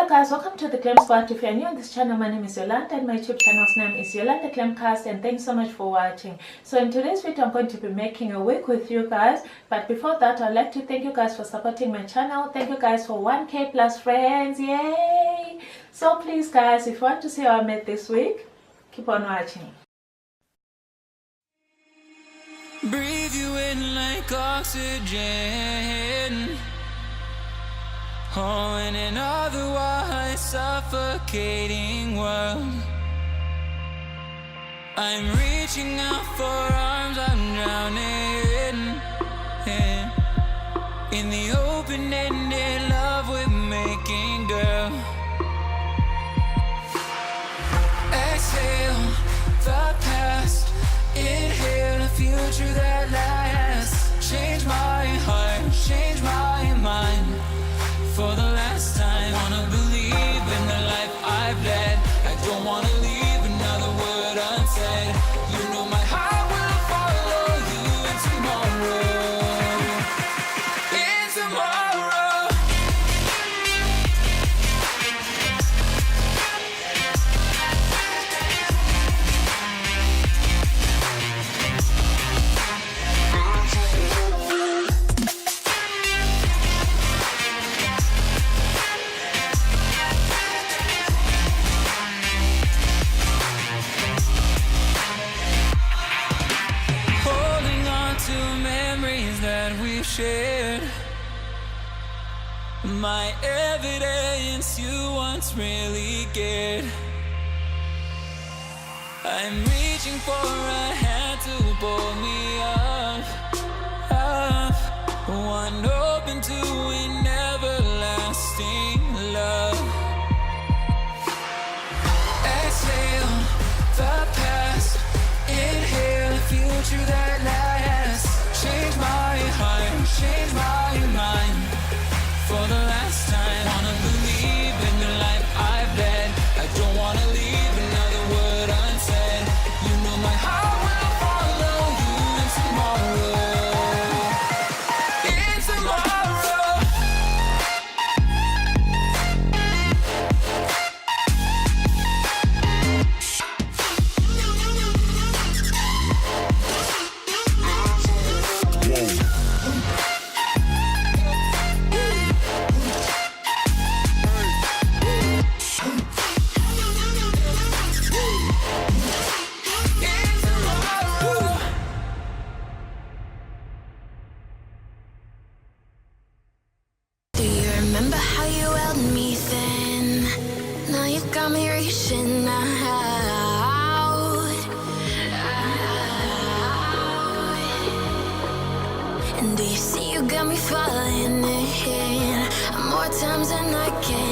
Hello guys, welcome to the Claim Squad. If you're new on this channel, my name is Yolanda and my YouTube channel's name is Yolanda Claimcast, and thanks so much for watching. So in today's video I'm going to be making a wig with you guys, but before that I'd like to thank you guys for supporting my channel. Thank you guys for 1k plus friends, yay! So please guys, if you want to see how I made this wig, keep on watching. Breathe you in like oxygen. Oh, in an otherwise suffocating world, I'm reaching out for arms, I'm drowning in the open-ended love we're making, girl. Exhale the past, inhale a future that lasts. Change my heart, change my mind. For the last time, wanna believe in the life I've led. I don't wanna leave another word unsaid. You know my heart will follow you in tomorrow. In tomorrow. Shared my evidence you once really cared. I'm reaching for a hand to pull me up, one open to an everlasting love. Exhale the past, inhale the future that lasts. Change my heart, change my mind. For the last time, wanna believe in the life I've led. I don't wanna leave another word unsaid. You know my heart will follow you in tomorrow. In tomorrow. Remember how you held me then? Now you got me reaching out. And do you see you got me falling in more times than I can